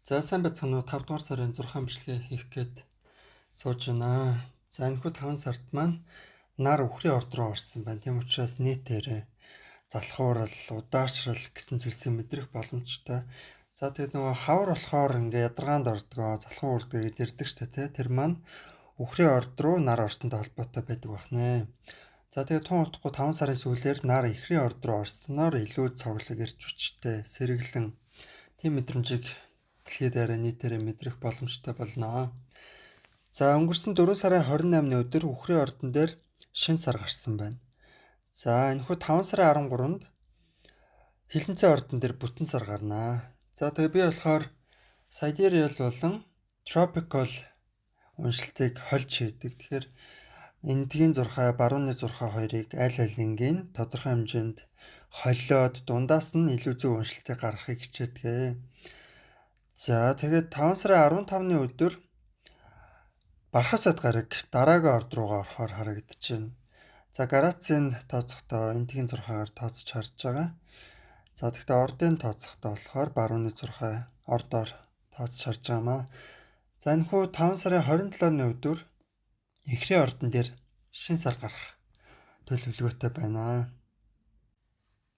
За сайн байцгаана уу? 5 дугаар сарын 6 бичлэгээ хийх гээд сууж байна. За энэхүү 5 сард маань нар үхрийн орд руу орсон байна. Тийм учраас нийтээрээ залхуурал, удаачрал гэсэн зүйлсийг мэдрэх боломжтой. За тэгээд нөгөө хавар болохоор ингээ ядаргаанд ордгоо, залхуу урдгаа гэж ярьдаг штэ тий. Тэр маань үхрийн орд руу нар орсонтой холбоотой байдаг бахнэ. За тэгээд тун утгагүй 5 сарын сүүлээр нар ихрийн орд руу орсноор илүү цоглог эрч хүчтэй, сэргэлэн тийм мэдрэмжийг дэлхийд арай нийтээрээ мэдрэх боломжтой болно. За өнгөрсөн 4 сарын 28-ны өдөр үхрийн ордон дээр шинэ сар гарсан байна. За энэхүү 5 сарын 13-нд хилэнцэн ордон дээр бүтэн сар гарнаа. За тэгээ би болохоор sidereal болон tropical уншилтыг хольж хийдэг. Тэгэхээр эндгийн зурхай, барууны зурхай хоёрыг аль алингийн тодорхой хэмжээнд холиод дундаас нь илүү зөв уншилтыг гаргахыг хичээдэг. За тэгээд 5 сарын 15-ны өдөр Бархасад гараг дараагийн орд руугаа орохоор харагдаж байна. За градацийн тооцохдоо эндхийн зурхаагаар тооцож харж байгаа. За тэгвэл ордын тооцохдоо болохоор барууны зурхай ордоор тооцож харж байгаамаа. За энэхүү 5 сарын 27-ны өдөр ихрийн ордон дээр шинэ сар гарах төлөвлөгөөтэй байна.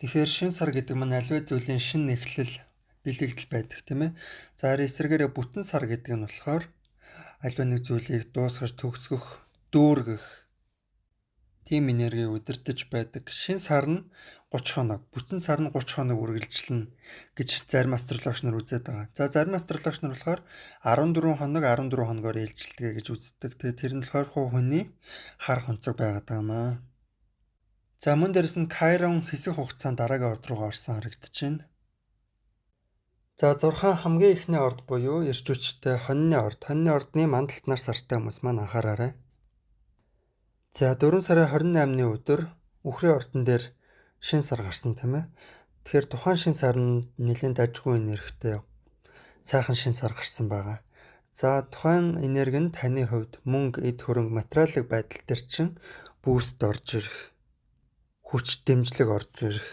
Тэгэхээр шинэ сар гэдэг нь аливаа зүйлийн шинэ эхлэл бэлэгдэл байдаг тийм ээ. За харин эсвэргээрээ бүтэн сар гэдэг нь болохоор аливаа нэг зүйлийг дуусгаж төгсгөх, дүүргэх тийм энерги удирдах байдаг. Шинэ сар нь 30 хоног, бүтэн сар нь 30 хоног үргэлжилнэ гэж зарим астрологч нар үздэг байгаа. За зарим астрологч нар болохоор 14 хоног 14 хоногоор ээлжилдэг гэж үздэг. Тэгээ тэр нь болохоор хувь хүний хар хонцог байгаад байгаамаа. За мөн дээрс нь Кайрон хэсэг хугацаанд дараагийн орд руу орсон харагдаж байна. За 6 хамгийн ихний орд буюу эрч хүчтэй хоньны орд. Хоньны ордны мандалт нар сартай хүмүүс маань анхаараарай. За 4 сарын 28-ны өдөр үхрийн ордон дээр шинэ сар гарсан тийм ээ. Тэгэхээр тухайн шинэ сар нь нэлээд дажгүй энергитэй сайхан шинэ сар гарсан байгаа. За тухайн энерги нь таны хувьд мөнгө, эд хөрөнгө, материалын байдал дээр чинь бүүст орж ирэх, хүч дэмжлэг орж ирэх.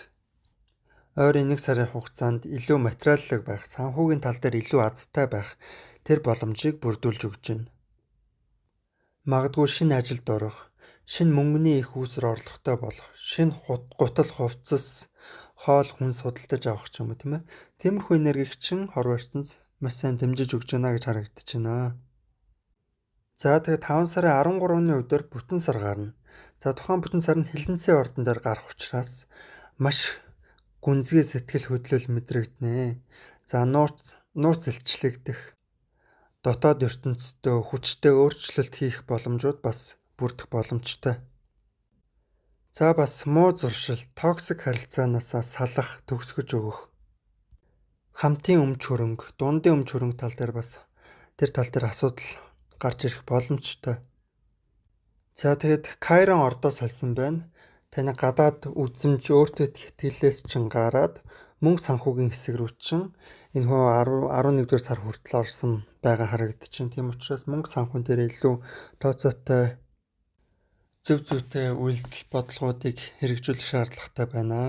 Ойрын 1 сарын хугацаанд илүү материаллог байх, санхүүгийн тал дээр илүү азтай байх тэр боломжийг бүрдүүлж өгч байна. Магадгүй шинэ ажилд орох, шинэ мөнгөний их үүсвэр орлоготой болох, шинэ гутал хувцас, хоол хүнс худалдаж авах ч юм уу тийм ээ. Тиймэрхүү энергийг чинь хор барьцанс маш сайн дэмжиж өгч байна гэж харагдаж байна. За тэгээд 5 сарын 13-ны өдөр бүтэн сар гарна. За тухайн бүтэн сар нь хилэнцэн ордон дээр гарах учраас маш гүнзгий сэтгэл хөдлөл мэдрэгдэнэ. За нууц илчлэгдэх, дотоод ертөнцийн хүчтэй өөрчлөлт хийх боломжууд бас бүрдэх боломжтой. За бас муу зуршил, токсик харилцаанаас салах, төгсгөж өгөх. Хамтын өмч хөрөнгө, дундын өмч хөрөнгө тал дээр бас тэр тал дээр асуудал гарч ирэх боломжтой. За тэгээд Кайрон ордоо салсан байна. Таны гадаад үзэмж өөртөө итгэлээс чинь гараад мөнгө санхүүгийн хэсэг рүү чинь энэ хөө 11-р сар хүртэл орсон байгаа харагдаж байна. Тийм учраас мөнгө санхүүн дээр илүү тооцоотой зөв зүйтэй үйлдэл бодлогоодыг хэрэгжүүлэх шаардлагатай байна.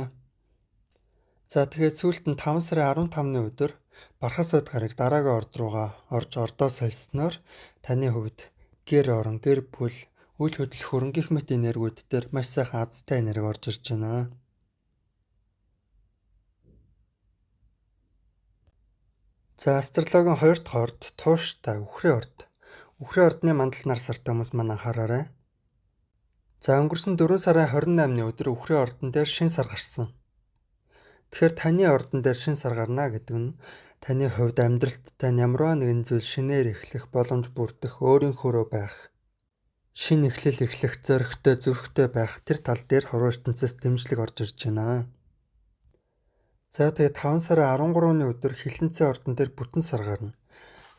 За тэгээд сүүлд нь 5 сарын 15-ны өдөр Бархасад гараг дараагийн орд руугаа орж ордоо сольсноор таны хувьд гэр орон, гэр бүл, үйл хөдлөх хөрөнгө мэт энергиуд дээр маш сайхан азтай энерги орж ирж байна. За астрологийн 2 дахь орд тууштай үхрийн орд. Үхрийн ордны мандал нар сартай хүмүүс маань анхаараарай. За өнгөрсөн 4 сарын 28-ны өдөр үхрийн ордон дээр шинэ сар гарсан. Тэгэхээр таны ордон дээр шинэ сар гарна гэдэг нь таны хувьд амьдралд тань ямарваа нэгэн зүйл шинээр эхлэх, боломж бүрдэх, өөрийнхөөрөө байх, шинэ эхлэл эхлэх, зоригтой, зүрхтэй байх тэр тал дээр хор ертөнцөөс дэмжлэг орж ирж байна. За тэгээд 5 сарын 13-ны өдөр хилэнцэн ордон дээр бүтэн сар гарна.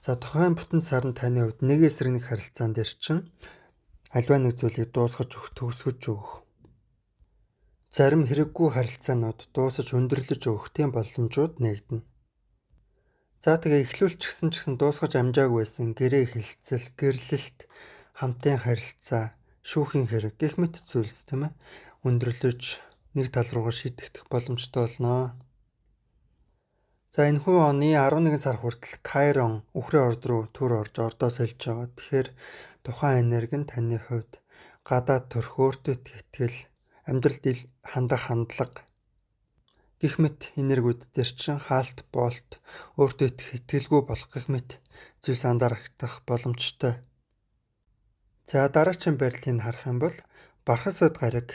За тухайн бүтэн сар нь таны хувьд нэг эсрэг нэг харилцаан дээр чинь аливаа нэг зүйлийг дуусгаж өгөх, төгсгөж өгөх. Зарим хэрэггүй харилцаанууд дуусаж өндөрлөж өгөх тийм боломжууд нэгдэнэ. За тэгээ эхлүүлчихсэн ч гэсэн дуусгаж амжаагүй байсан гэрээ хэлцэл, гэрлэлт, хамтын харилцаа, шүүхийн хэрэг гэх мэт зүйлс тийм ээ өндөрлөж нэг тал руугаа шийдэгдэх боломжтой болно. За энэхүү оны 11 сар хүртэл Кайрон үхрийн орд руу төр орж ордоо сольж байгаа. Тэгэхээр тухайн энерги нь таны хувьд гадаад төрх, өөртөө итгэл, амьдралд хандах хандлага гэх мэт энергиуд дээр чинь хаалт болт, өөртөө итгэлгүй болох гэх мэт зүйлс анзаарагдах боломжтой. За дараагийн барилыг харах юм бол Бархас бод гариг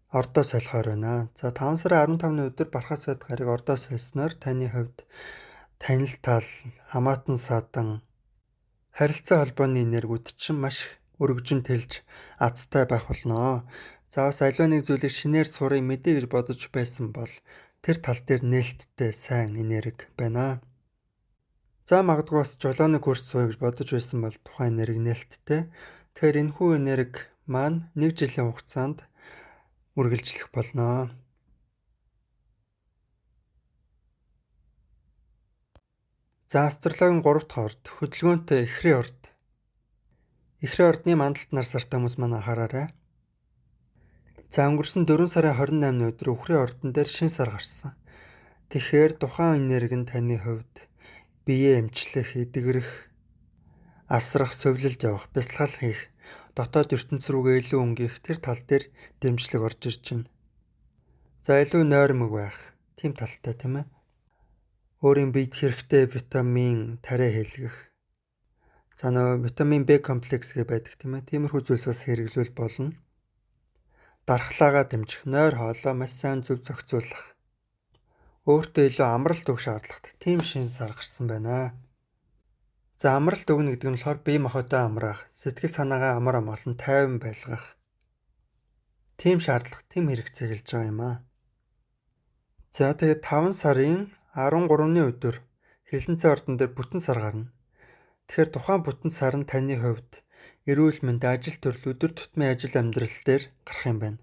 ордоо солихоор байна. За 5 сарын 15-ны өдөр Бархас бод гариг ордоо сольсноор таны хувьд танил тал, хамаатан садан, харилцаа холбооны энергиуд чинь маш өргөжин тэлж азтай байх болно. За бас аливаа нэг зүйлийг шинээр сурыг мэдээ гэж бодож байсан бол тэр тал дээр нээлттэй сайн энерги байна. За магадгүй бас жолооны курс сууя гэж бодож байсан бол тухайн энерги нээлттэй. Тэгэхээр энэхүү энерги маань 1 жилийн хугацаанд үргэлжлэх болно. За астрологийн 3 дахь орд хөдөлгөөнтэй эхрийн орд. Эхрийн ордны мандалт нар сартай хүмүүс маань анхаараарай. За өнгөрсөн 4 сарын 28-ны өдөр үхрийн ордон дээр шинэ сар гарсан. Тэгэхээр тухайн энерги нь таны хувьд биеэ эмчлэх, эдгэрэх, асрах, сувлилд явах, бясалгал хийх, дотоод ертөнц рүүгээ илүү өнгөх тэр тал дээр дэмжлэг орж ирж байна. За илүү нойрмог байх, тийм талтай тийм ээ. Өөрийн биед хэрэгтэй витамин тариа хийлгэх. За нөгөө витамин B комплекс гэ байдаг тийм ээ. Тиймэрхүү зүйлс бас хэрэглүүл болно. Дархлаагаа дэмжих, нойр хоолой маш сайн зөв зохицуулах. Өөртөө илүү амралт өгөх шаардлагатай тийм шинэ сар гарсан байна. За амралт өгнө гэдэг нь болохоор бие махбодоо амраах, сэтгэл санаагаа амар амгалан тайван байлгах. Тийм шаардлага, тийм хэрэгцээ гэлж байгаа юм аа. За тэгээд 5 сарын 13-ны өдөр Хилэнцэн ордон дээр бүтэн сар гарна. Тэгэхээр тухайн бүтэн сар нь таны хувьд эрүүл мэнд, ажил төрөл, өдөр тутмын ажил амьдрал дээр гарах юм байна.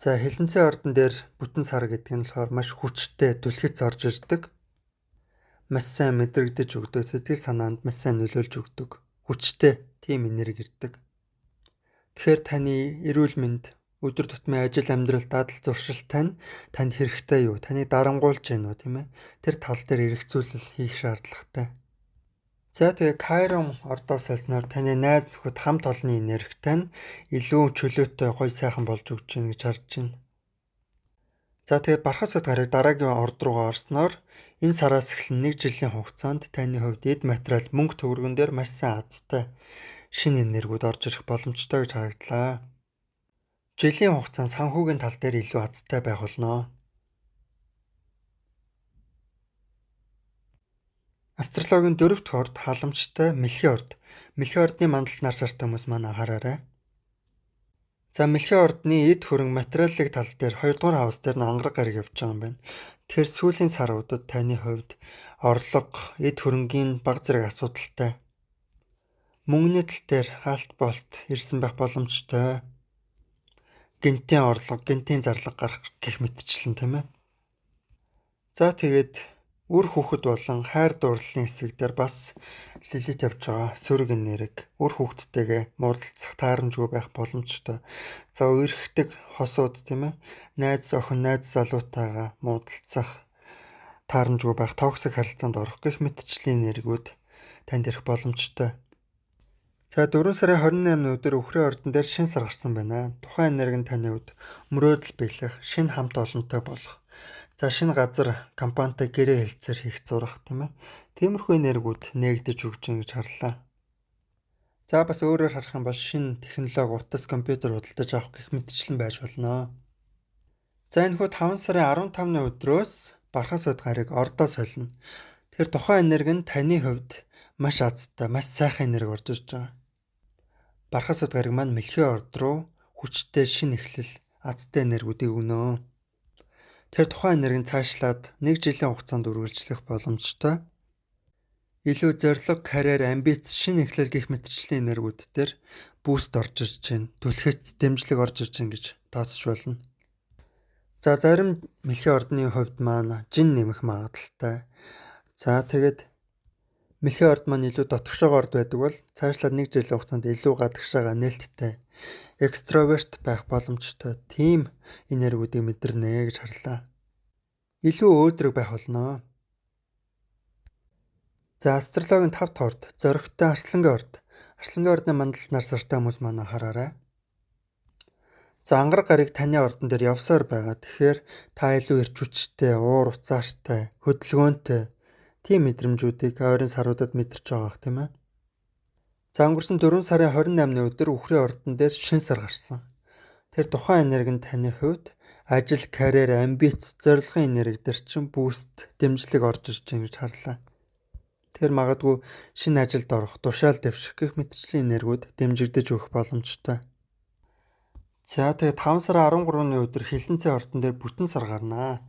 За Хилэнцэн ордон дээр бүтэн сар гэдэг нь болохоор маш хүчтэй, түлхэц орж ирдэг. Маш сайн мэдрэгдэж өгдөг, сэтгэл санаанд маш сайн нөлөөлж өгдөг. Хүчтэй тийм энерги ирдэг. Тэгэхээр таны эрүүл мэнд, өдөр тутмын ажил амьдрал, дадал зуршил танд хэрэгтэй юу? Таныг дарамгуулж байна уу, тийм ээ? Тэр тал дээр эргэцүүлэл хийх шаардлагатай. За тэгээ Кайрон ордоо сольсноор таны найз нөхөд хамт олонны энергитэй нь илүү чөлөөтэй, гоё сайхан болж өгч байна гэж харж байна. За тэгээд Бархас бод гариг дараагийн орд руугаа орсноор энэ сараас эхлэн 1 жилийн хугацаанд таны хувьд эд материал, мөнгө төгрөгөн дээр маш сайн азтай шинэ энергиуд орж ирэх боломжтой гэж харагдлаа. Жилийн хугацаанд санхүүгийн тал дээр илүү азтай байх болно. Астрологийн 4 дахь орд халамжтай Мэлхийн орд. Мэлхийн ордны мандалт нар сартай хүмүүс маань анхаараарай. За Мэлхийн ордны эд хөрөнгө материалын тал дээр 2 дугаар хаус дээр нь ангараг гариг явж байгаа юм байна. Тэгэхээр сүүлийн саруудад таны хувьд орлого, эд хөрөнгийн бага зэрэг асуудалтай. Мөнгөний тал дээр хаалт болт ирсэн байх боломжтой. Гинтийн орлого, гинтийн зарлага гарах гэх мэтчлэн тийм ээ. За тэгээд үр хүүхэд болон хайр дурлалын хэсэг дээр бас лилит явж байгаа. Сөрөг энерги үр хүүхэдтэйгээ муудалцах, таарамжгүй байх боломжтой. За үерхдэг хосууд тийм ээ. Найз охин, найз залуутайгаа муудалцах, таарамжгүй байх, токсик харилцаанд орох гэх мэтчлийн энергиуд танд ирэх боломжтой. За 4 сарын 28-ны өдөр үхрийн ордон дээр шинэ сар гарсан байна. Тухайн энерги нь таны хувьд мөрөөдөл биелэх, шинэ хамт олонтой болох. За шинэ газар, компанитай гэрээ хэлцээр хийх зурах тийм ээ. Тиймэрхүү энергиуд нээгдэж өгч байгаа гэж харлаа. За бас өөрөөр харах юм бол шинэ технологи, утас, компьютер худалдаж авах гэх мэтчлэн байж болно. За энэхүү 5 сарын 15-ны өдрөөс Бархас бод гариг ордоо солино. Тэгэхээр тухайн энерги нь таны хувьд маш азтай, маш сайхан энерги орж ирж байгаа. Бархас бод гариг маань Мэлхийн орд руу хүчтэй шинэ эхлэл, азтай энергиудыг өгнө. Тэр тухайн энерги нь цаашлаад 1 жилийн хугацаанд үргэлжлэх боломжтой. Илүү зориг, карьер, амбиц, шинэ эхлэл гэх мэтчлийн энергиуд дээр буст орж ирж байна. Түлхэц, дэмжлэг орж ирж байна гэж тооцож болно. За зарим Мэлхийн ордны хувьд маань жин нэмэх магадaltaй. За тэгээд Мэлхийн орд маань илүү дотгошоогоор байдаг бол цаашлаад 1 жилийн хугацаанд илүү гадагшаага нээлттэй, экстраверт байх боломжтой. Тийм энергиудыг мэдэрнэ гэж харлаа. илүү өөдрөг байх болно. За астрологийн 5 дахь орд зоригтой арслангийн орд. Арслангийн ордны мандалд нар сартай хүмүүс маань анхаараарай. За ангараг гарыг таны ордон дээр явсаар байгаа. Тэгэхээр та илүү эрч хүчтэй, уур уцаартай, хөдөлгөөнтэй тийм мэдрэмжүүдийг ойрын саруудад мэдэрч байгаах тийм ээ. За өнгөрсөн 4 сарын 28-ны өдөр үхрийн ордон дээр шин сар гарсан. Тэр тухайн энерги нь таны хувьд ажил, карьер, амбиц, зорилгын энерги дээр чинь бүүст, дэмжлэг орж ирж байгаа гэж харлаа. Тэр магадгүй шинэ ажилд орох, тушаал дэвших гэх мэтчлийн энергиуд дэмжигдэж өгөх боломжтой. За тэгээд 5 сарын 13-ны өдөр хилэнцэн ордон дээр бүтэн сар гарнаа.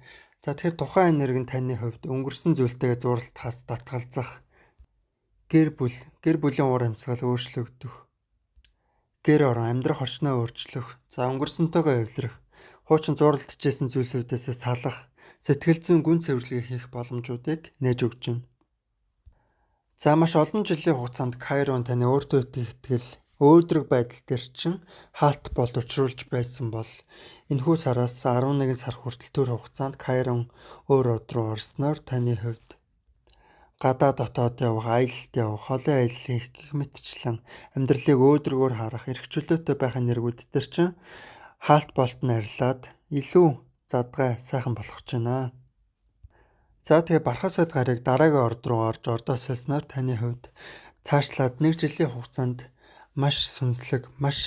За тэгэхээр тухайн энерги нь таны хувьд өнгөрсөн зүйлтэйгээ зурлахаас татгалзах, гэр бүлийн уур амьсгал өөрчлөгдөх, гэр орон амьдрах орчноо өөрчлөх, за өнгөрсөнтэйгээ эвлэрэх, хуучин зурлагдчихсэн зүйлсүүдээс салах, сэтгэл зүйн гүн цэвэрлэгээ хийх боломжуудыг нээж өгч байна. За маш олон жилийн хугацаанд Кайрон таны өөртөө итгэл, өөдрөг байдал дээр чинь хаалт болд учруулж байсан бол энэхүү сараас 11 сар хүртэл төр хугацаанд Кайрон өөр од руу орсноор таны хувьд гадаа дотоод явах, аялалд явах, холын аялал хийх гэх мэтчлэн амьдралыг өөдрөгөөр харах, эрх чөлөөтэй байх энергиуд дээр чинь хаалт болт нь арилаад илүү задгай сайхан болгож байна. За тэгээ бархасад гарыг дараагийн орд руу орж ордоо сольсноор таны хувьд цаашлаад 1 жилийн хугацаанд маш сүнслэг, маш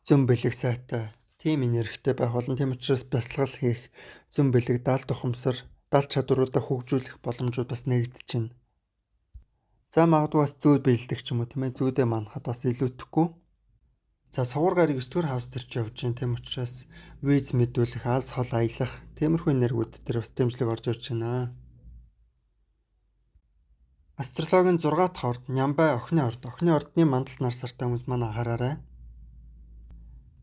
зөн бэлэг сайтай тийм энергитэй байх болон тийм учраас бясалгал хийх, зөн бэлэг далд ухамсар, далд чадваруудаа хөгжүүлэх боломжууд бас нэгдэж байна. За магадгүй бас зүүд биелдэг ч юм уу тийм ээ, зүүдээ манахад бас илүүтэхгүй. За сугуур гарыг 9 дугаар хаус төрж явж байна. Тийм учраас виз мэдүүлэх, алс хол аялах, тиймэрхүү энергиуд дээр бас дэмжлэг орж ирж байна. Астрологийн 6 дахь орд Нямбай охины орд. Охины ордны мандалд нар сартай хүмүүс маань анхаараарай.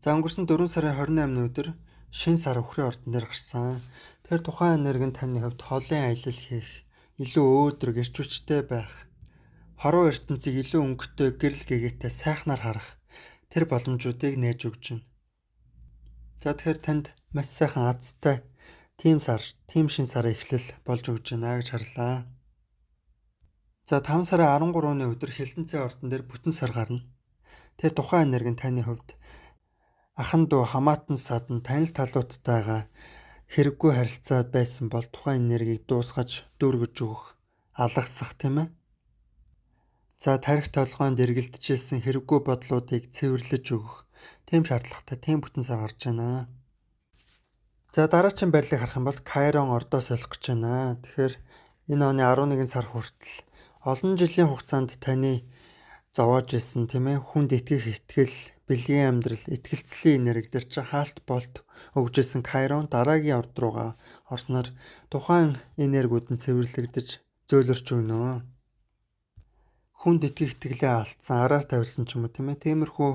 За өнгөрсөн 4 сарын 28-ны өдөр шин сар үхрийн ордон дээр гарсан. Тэгэхээр тухайн энерги нь таны хувьд холын аялал хийх, илүү өөдрөг, эрч хүчтэй байх, хорвоо ертөнцийг илүү өнгөтэй, гэрэл гэгээтэй сайхнаар харах тэр боломжуудыг нээж өгч байна. За тэгэхээр танд маш сайхан азтай тийм сар, тийм шин сарын эхлэл болж өгч байна гэж харлаа. За 5 сарын 13-ны өдөр хилэнцэн ордон дээр бүтэн сар гарна. Тэр тухайн энерги нь таны хувьд ахан дүү, хамаатан садан, танил талууттайгаа хэрэггүй харилцаа байсан бол тухайн энергийг дуусгаж, дүүргэж өгөх, алгасах тийм ээ. За тарих толгойд эргэлдэжсэн хэрэггүй бодлуудыг цэвэрлэж өгөх тийм шаардлагатай тийм бүтэн сар гарч байна. За дараагийн байрлалыг харах юм бол Кайрон ордоо солих гэж байна. Тэгэхээр энэ оны 11 сар хүртэл олон жилийн хугацаанд таны зовоож исэн тийм ээ, хүнд итгэх итгэл, бэлгийн амьдрал, итгэлцлийн энерги дээр чи хаалт болт өгжсэн Кайрон дараагийн орд руугаа орсноор тухайн энергиуд нь цэвэрлэгдэж зөөлрч өгнө. Хүнд итгэх итгэлээ алдсан, араар тавилсан ч юм уу тийм ээ, тиймэрхүү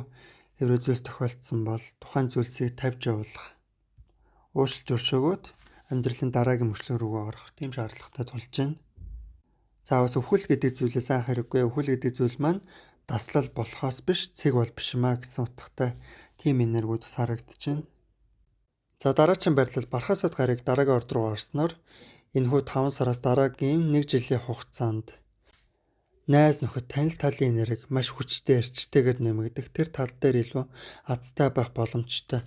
хэврээ зүйлс тохиолдсон бол тухайн зүйлсийг тавьж явуулах, уушлж өршөөгөөд амьдралын дараагийн мөчлөө рүүгээ орох тийм шаардлагатай тулж байна. За бас өвхөл гэдэг зүйлээс анх хэрэггүй. Өвхөл гэдэг зүйл маань даслал болохоос биш, цэг бол биш маа гэсэн утгатай тийм энергиуд харагдаж байна. За дараагийн байрлал бархасад гарыг дараагийн орд руу орсноор энэхүү 5 сараас дараагийн 1 жилийн хугацаанд найз нөхөд, танил талын энерги маш хүчтэй, эрчтэйгээр нэмэгдэх, тэр тал дээр илүү азтай байх боломжтой.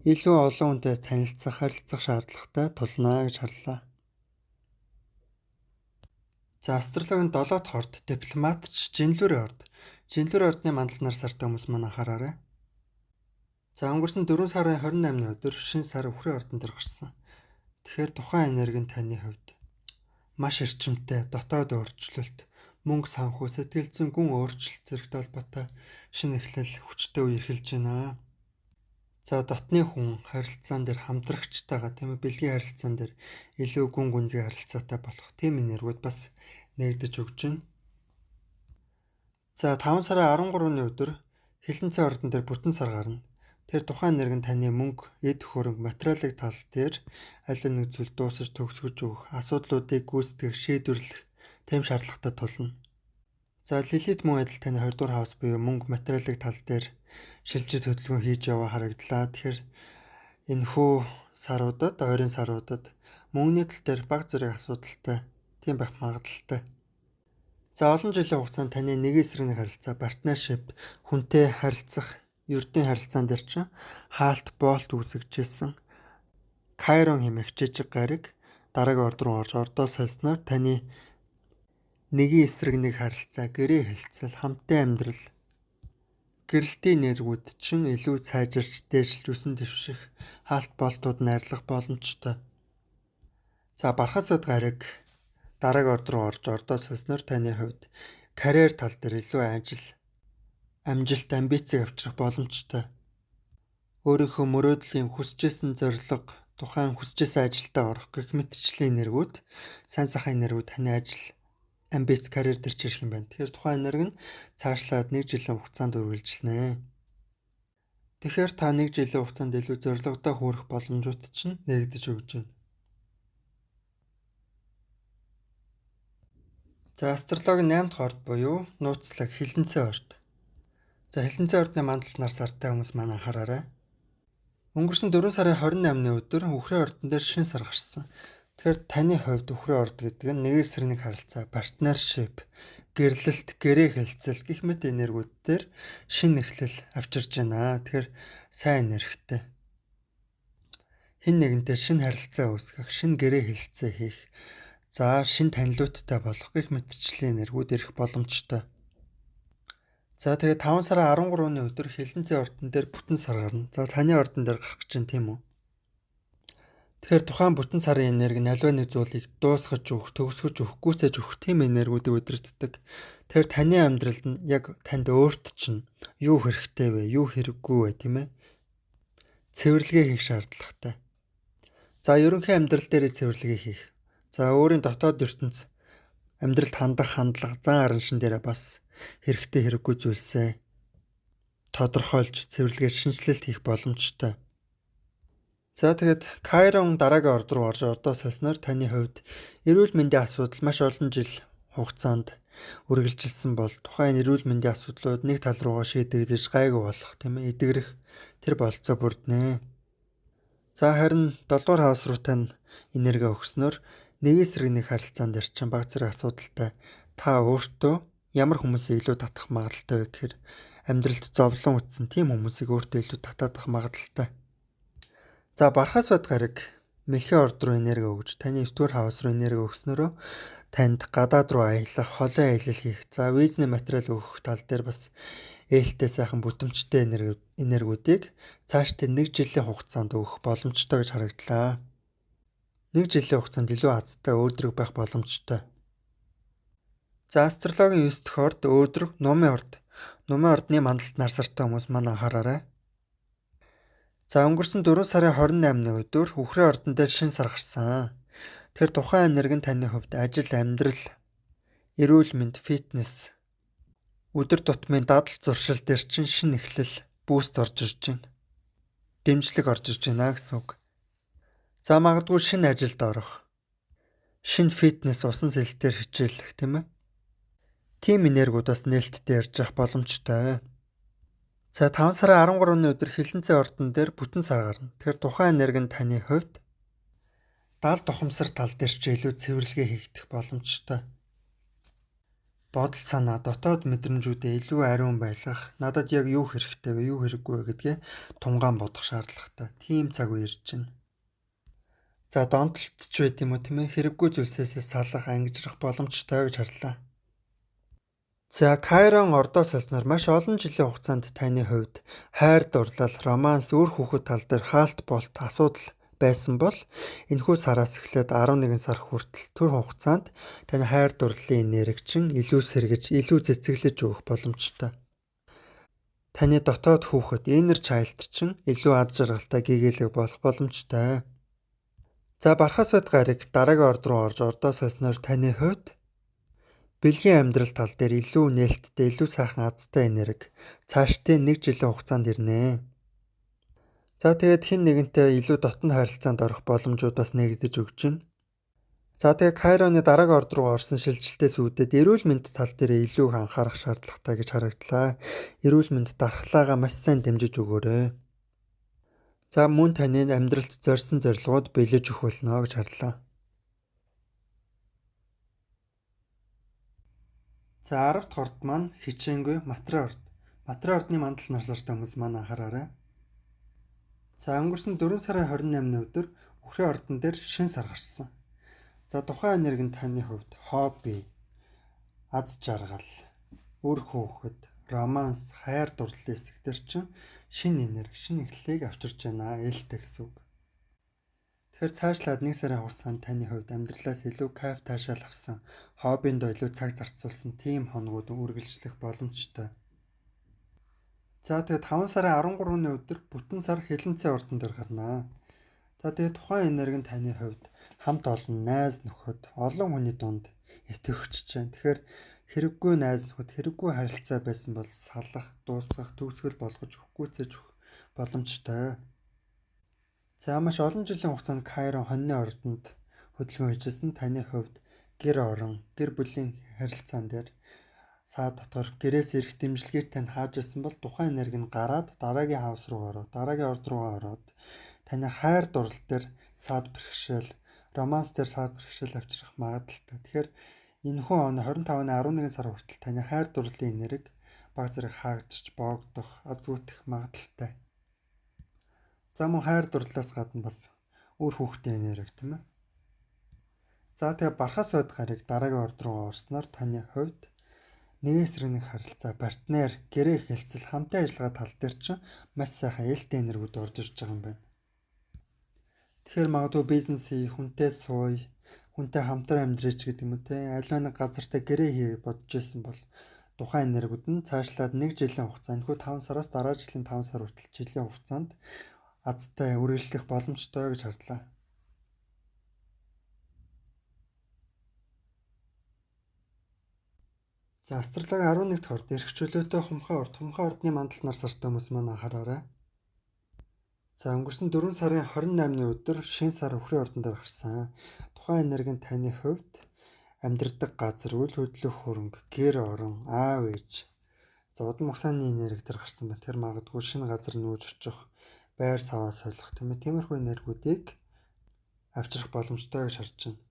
Илүү олон хүнтэй танилцах, харилцах шаардлагатай тулнаа гэж харлаа. За астрологийн 7 дахь орд дипломатч Жинлүрийн орд. Жинлүрийн ордны мандал нар сартай хүмүүс маань анхаараарай. За өнгөрсөн 4 сарын 28-ны өдөр шин сар үхрийн ордон дээр гарсан. Тэгэхээр тухайн энерги нь таны хувьд маш эрчимтэй, дотоод өөрчлөлт, мөнгө санхүү, сэтгэл зүйн гүн өөрчлөлт зэрэгтэй холбоотой шинэ эхлэл хүчтэй үе эхэлж байна. За дотны хүн харилцаан дээр хамтрагчтайгаа тийм ээ, бэлгийн харилцаан дээр илүү гүн гүнзгий харилцаатай болох тийм энергиуд бас нэгдэж өгч байна. За 5 сарын 13-ны өдөр хилэнцэн ордон дээр бүтэн сар гарна. Тэр тухайн энерги нь таны мөнгө, эд хөрөнгө, материалын тал дээр аль нэг зүйл дуусаж төгсгөж өгөх, асуудлуудыг гүйцэтгэх, шийдвэрлэх тийм шаардлагатай тулна. За Лилит мөн адил таны 2 дугаар хаус буюу мөнгө, материалын тал дээр шилжиж хөдөлгөөн хийж яваа харагдлаа. Тэгэхээр энэхүү саруудад, ойрын саруудад мөнгөний тал дээр бага зэрэг асуудалтай тийм байх магадлалтай. За олон жилийн хугацаанд таны нэг эсрэг нэг харилцаа, партнершип, хүнтэй харилцах, ердийн харилцаан дээр чинь хаалт боолт үүсгэжсэн. Кайрон хэмээх жижиг гариг дараагийн орд руу орж ордоо сольсноор таны нэгэн эсрэг нэг харилцаа, гэрээ хэлцэл, хамтын амьдрал, гэрэлтийн нэргүүд чинь илүү сайжирч, дээшилж өсөн дэвших, хаалт боолтууд найрлах боломжтой. За бархас бод гариг дараагийн орд руу орж ордоо сольсноор таны хувьд карьер тал дээр илүү ажил, амжилт, амбицийг авчрах боломжтой. Өөрийнхөө мөрөөдлийн хүсэжсэн зорилго, тухайн хүсэжсэн ажилдаа орох гэх мэтчлийн энергүүд, сайн сайхан энергүүд таны ажил, амбиц, карьер дээр ч ирэх юм байна. Тэгэхээр тухайн энерги нь цаашлаад 1 жилийн хугацаанд үргэлжилнэ. Тэгэхээр та 1 жилийн хугацаанд илүү зорилгодоо хүрэх боломжууд чинь нэгдэж өгч байна. За астрологийн 8 дахь орд буюу нууцлаг хилэнцэн орд. За хилэнцэн ордны мандалд нар сартай хүмүүс маань анхаараарай. Өнгөрсөн 4 сарын 28-ны өдөр үхрийн ордон дээр шин сар гарсан. Тэгэхээр таны хувьд үхрийн орд гэдэг нь нэг эсрэг нэг харилцаа, партнершип, гэрлэлт, гэрээ хэлцэл гэх мэт энергүүд дээр шин эхлэл авчирж байна. Тэгэхээр сайн энергитэй. Хэн нэгэнтэй шин харилцаа үүсгэх, шин гэрээ хэлцээ хийх, за шин танилууттай болох гэх мэтчлийн энергүүд ирэх боломжтой. За тэгээд 5 сарын 13-ны өдөр хилэнцэн ордон дээр бүтэн сар гарна. За таны ордон дээр гарах гэж байна тийм үү? Тэгэхээр тухайн бүтэн сарын энерги нь аливаа нэг зүйлийг дуусгаж өгөх, төгсгөж өгөх, гүйцээж өгөх тийм энергүүдийг удирддаг. Тэгэхээр таны амьдралд нь яг танд өөрт чинь юу хэрэгтэй вэ, юу хэрэггүй вэ, тийм ээ? Цэвэрлэгээ хийх шаардлагатай. За ерөнхий амьдрал дээр цэвэрлэгээ хийх. За өөрийн дотоод ертөнц амьдралд хандах хандлага, зан араншин дээр бас хэрэгтэй хэрэггүй зүйлсээ тодорхойлж цэвэрлэгээ шинжилэлт хийх боломжтой. За тэгээд Кайрон дараагийн орд руу орж ордоо сольсноор таны хувьд эрүүл мэндийн асуудал маш олон жил хугацаанд үргэлжилсэн бол тухайн эрүүл мэндийн асуудлууд нэг тал руугаа шийдэгдэж гайгүй болох тийм ээ, эдгэрэх тэр болцоо бүрднэ. За харин 7 дугаар хаус руу тань энерги өгснөөр нэг эсрэг нэг харилцаан дээр чинь баг зэрэг асуудалтай. Та өөртөө ямар хүмүүсийг илүү татах магадлалтай вэ гэхээр амьдралд зовлон утсан тийм хүмүүсийг өөртөө илүү татах магадлалтай. За бархас бод гариг мэлхийн орд руу энерги өгж, таны 9 дугаар хаус руу энерги өгснөөрөө танд гадаад руу аялах, холын аялал хийх, за визний материал өгөх тал дээр бас ээлтэй сайхан бүтэмжтэй энергүүдийг цаашдаа 1 жилийн хугацаанд өгөх боломжтой гэж харагдлаа. 1 жилийн хугацаанд илүү азтай өөдрөг байх боломжтой. За астрологийн 9 дахь орд өөдрөг нумын орд. Нумын ордны мандалд нар сартай хүмүүс маань анхаараарай. За өнгөрсөн 4 сарын 28-ны өдөр үхрийн ордон дээр шин сар гарсан. Тэгэхээр тухайн энерги нь таны хувьд ажил, амьдрал, эрүүл мэнд, фитнес, өдөр тутмын дадал зуршил дээр чинь шин эхлэл, буст орж ирж байна. Дэмжлэг орж ирж байна гэсэн үг. За магадгүй шинэ ажилд орох, шинэ фитнес, усан сэлтээр хичээлэх тийм ээ. Тим энергүүд бас нээлттэй ярьж явах боломжтой. За 5 сарын 13-ны өдөр хилэнцэн ордон дээр бүтэн сар гарна. Тэгэхээр тухайн энерги нь таны хувьд даал тухамсар тал дээр ч илүү цэвэрлэгээ хийгдэх боломжтой. Бодол санаа, дотоод мэдрэмжүүдээ илүү ариун байлгах, надад яг юу хэрэгтэй вэ, юу хэрэггүй вэ гэдгээ тунгаан бодох шаардлагатай. Тийм цаг үе ирж байна. За донтолт ч байт юм уу тийм ээ, хэрэггүй зүйлсээс салах, ангижрах боломжтой гэж харлаа. За Кайрон ордоо сольсноор маш олон жилийн хугацаанд таны хувьд хайр дурлал, романс, үр хүүхэд тал дээр хаалт болт асуудал байсан бол энэхүү сараас эхлээд 11 сар хүртэл түр хугацаанд таны хайр дурлалын энерги чинь илүү сэргэж, илүү цэцэглэж өгөх боломжтой. Таны дотоод хүүхэд inner child чинь илүү ад жаргалтай гэгээлэг болох боломжтой. За бархас бод гариг дараагийн орд руу орж ордоо сольсноор таны хувьд бэлгийн амьдрал тал дээр илүү нээлттэй, илүү сайхан азтай энерги цаашдаа 1 жилийн хугацаанд ирнэ. За тэгээд хэн нэгэнтэй илүү дотн харилцаанд орох боломжууд бас нэгдэж өгч байна. За тэгээд Кайроны дараагийн орд руу орсон шилжилтээс үүдээд эрүүл мэнд тал дээр илүү их анхаарах шаардлагатай гэж харагдлаа. Эрүүл мэнд дархлаагаа маш сайн дэмжиж өгөөрэй. За мөн таны амьдралд зорьсон зорилгууд биелэж өгөх болно гэж харлаа. За 10 дахь орд маань хичээнгүй матрын орд. Матрын ордны мандал нарсартай хүмүүс маань анхаараарай. За өнгөрсөн 4 сарын 28-ны өдөр Үхрийн ордон дээр шин сар гарсан. За тухайн энерги нь таны хувьд хобби, аз жаргал, үр хөөхд, романс, хайр дурлалын хэсэгтэр чинь шин энерги, шин эхлэлийг авчирч байна ээлтэй гэсэн үг. Тэгэхээр цаашлаад 1 сарын хугацаанд таны хувьд амьдралаас илүү кайф таашаал авсан, хоббинд илүү цаг зарцуулсан тийм хоногуд үргэлжлэх боломжтой. За тэгээд 5 сарын 13-ны өдөр бүтэн сар хилэнцээ ордон дээр гарнаа. За тэгээд тухайн энерги нь таны хувьд хамт олон найз нөхөд, олон хүний дунд итгэвч чинь. Тэгэхээр хэрэггүй найз нөхөд, хэрэггүй харилцаа байсан бол салах, дуусгах, төгсгөл болгож өгөхгүйцээж өгөх боломжтой. За маш олон жилийн хугацаанд Кайрон хоньны ордонд хөдөлгөөн хийжсэн таны хувьд гэр орон, гэр бүлийн харилцаан дээр саад дотор гэрээс ирэх дэмжлэгийг тань хааж ирсэн бол тухайн энерги нь гараад дараагийн хаус руу ороод, дараагийн орд руугаа ороод таны хайр дурлал дээр саад бэрхшээл, романс дээр саад бэрхшээл авчрах магадaltaй. Тэгэхээр энэхүү он 25-ны 11 сар хүртэл таны хайр дурлалын энерги баг зэрэг хаагдчих, боогдох, аз зүйдэх магадaltaй. За мөн хайр дурлалаас гадна бас үр хүүхдийн энерги тийм ээ. За тэгээ бархаас байд гарыг дараагийн орд руу орсноор таны хувьд нэгээс нэг харилцаа, партнер, гэрээ хэлцэл, хамтын ажиллагаа тал дээр чинь маш сайхан ээлтэй энергиуд орж ирж байгаа юм байна. Тэгэхээр магадгүй бизнес хий, хүнтэй сууя, хүнтэй хамтран амьдраач гэдэг юм уу те. Аливаа нэг газартаа гэрээ хий бодож исэн бол тухайн энергиуд нь цаашлаад 1 жилийн хугацаанд, энэхүү 5 сараас дараа жилийн 5 сар хүртэл жилийн хугацаанд азтай үргэлжлэх боломжтой гэж харлаа. За астрологи 11 дахь орд эрх чөлөөтэй хумхаа ордны мандал нар сартай хүмүүс маань анхаараарай. За өнгөрсөн 4 сарын 28-ны өдөр шин сар Үхрийн ордон дээр гарсан. Тухайн энерги нь таны хувьд амьдрдаг газар, үйл хөдлөх хөрөнгө, гэр орон, аав ээж, за удам хугацааны энерги дээр гарсан байна. Тэр магадгүй шинэ газар нүүж очих, байр саваа солих тийм ээ. Тиймэрхүү энергиудыг авчрах боломжтой гэж харж байна.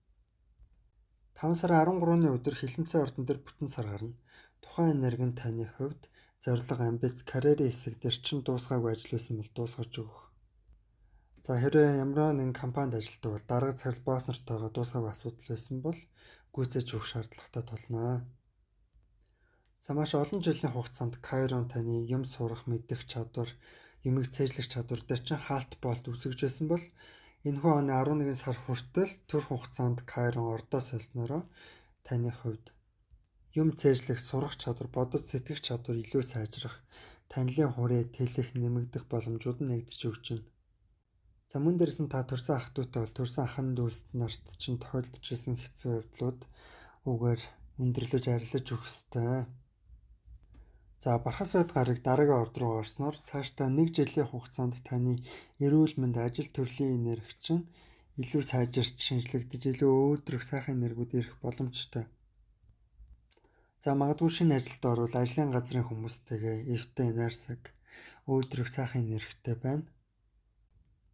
5 сарын 13-ны өдөр хилэнцээ ордон дээр бүтэн сар гарна. Тухайн энерги нь таны хувьд зорилго, амбиц, карьерийн хэсэг дээр чинь дуусгаагүй ажил байсан бол дуусгаж өгөх. За хэрвээ ямар нэгэн компанид ажилладаг бол дарга цагт босс нартайгаа дуусгаагүй асуудал байсан бол гүйцээж өгөх шаардлагатай тулнаа. За маш олон жилийн хугацаанд Кайрон таны юм сурах, мэдэх чадвар, юмыг цээжлэх чадвар дээр чинь хаалт болт үсгэж байсан бол энэхүү оны 11 сар хүртэл тэр хугацаанд Кайрон ордоо солиноороо таны хувьд юм цээжлэх, сурах чадвар, бодож сэтгэх чадвар илүү сайжрах, танилын хүрээ тэлэх, нэмэгдэх боломжууд нь нэгдэж өгч байна. За мөн дээрээс нь та төрсэн ах дүүтэй бол төрсэн ахын дүүс нарт чинь тохиолдож ирсэн хэцүү явдлууд үгээр өндөрлөж арилж өгөх ёстой. За бархас байд гарыг дараагийн орд руу орсноор цаашдаа 1 жилийн хугацаанд таны эрүүл мэнд, ажил төрлийн энерги чинь илүү сайжирч, шинжлэгдэж, илүү өөдрөх сайхан энергиуд ирэх боломжтой. За магадгүй шинэ ажилд орвол ажлын газрын хүмүүстэйгээ эвтэй, найрсаг, өөдрөх сайхан энергитэй байна.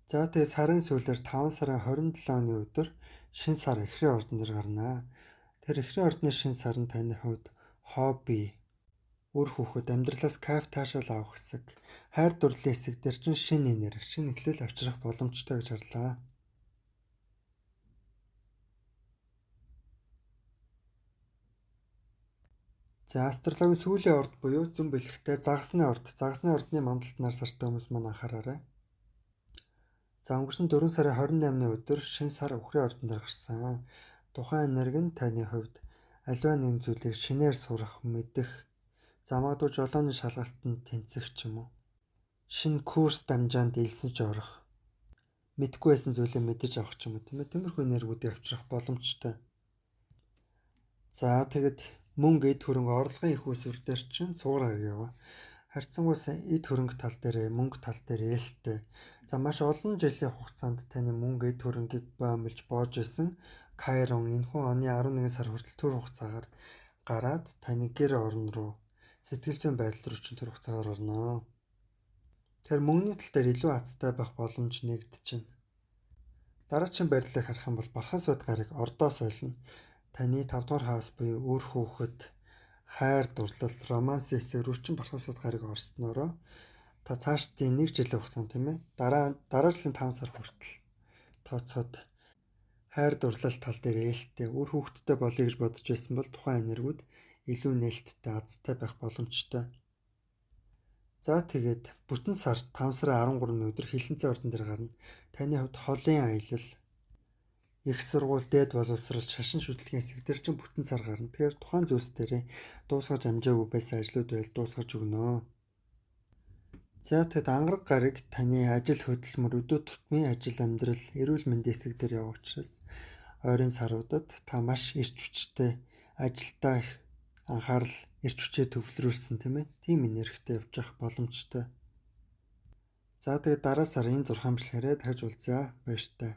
За тэгээ сарын сүүлээр 5 сарын 27-ны өдөр шин сар Эхрийн ордон дээр гарнаа. Тэр Эхрийн ордны шин сар нь таны хувьд хобби, үр хүүхэд, амьдралаас кайф таашаал авах хэсэг, хайр дурлалын хэсэг дээр чинь шинэ энерги, шинэ эхлэл авчрах боломжтой гэж харлаа. За астрологийн сүүлийн орд буюу зүүн бэлэгтэй загасны ордны мандалд нар сартай хүмүүс маань анхаараарай. За өнгөрсөн 4 сарын 28-ны өдөр шин сар Үхрийн ордон дээр гарсан. Тухайн энерги нь таны хувьд аливаа нэгэн зүйлийг шинээр сурах, мэдэх, за магадгүй жолооны шалгалтанд тэнцэх ч юм уу. Шинэ курс дамжаанд элсэж орох, мэдгүй байсан зүйлээ мэдэж авах ч юм уу тийм ээ. Тиймэрхүү энергиудыг авчрах боломжтой. За тэгэд мөнгө, эд хөрөнгө, орлогын их усвэр дээр чинь суугаар яваа. Харьцангуй эд хөрөнгө тал дээр, мөнгө тал дээр ээлтэй. За маш олон жилийн хугацаанд таны мөнгө, эд хөрөнгийг боомлж боож исэн Кайрон энэхүү оны 11 сар хүртэл төр хугацаагаар гараад таны гэр орон руу, сэтгэл зүйн байдал руу чинь төр хугацаагаар орно. Тэгэхээр мөнгөний тал дээр илүү азтай байх боломж нэгдэж байна. Дараагийн барилыг харах юм бол Бархан сууд гарыг ордоо солино. Таны 5 дугаар хаус буюу үр хүүхэд, хайр дурлал, романс эсрэг рүүчин Бархан сууд гарыг орсноороо та цаашдын 1 жилийн хугацаанд тийм ээ дараа жилийн 5 сар хүртэл тооцоод хайр дурлал тал дээр ээлттэй үр хүүхэдтэй болъё гэж бодож байсан бол тухайн энергиуд илүү нээлттэй азтай байх боломжтой. За тэгээд бүтэн сар 5 сарын 13-ны өдөр хилэнцэн ордон дээр гарна. Таны хувьд холын аялал, их сургууль, дээд боловсрол, шашин шүтлгийн хэсэг дээр чинь бүтэн сар гарна. Тэгэхээр тухайн зүйлс дээрээ дуусгаж амжаагүй байсан ажлууд байл дуусгаж өгнө. За тэгэд ангараг гарыг таны ажил хөдөлмөр, өдөө тутмын ажил, амьдрал, эрүүл мэндийн хэсэг дээр явах учраас ойрын саруудад та маш эрч хүчтэй ажилдаа их анхаарал, эрч хүчээ төвлөрүүлсэн тийм ээ. Тим энергитэй явж явах боломжтой. За тэгээд дараа сарын 6 бичлэгээрээ дахиж уулзъя. Баяртай.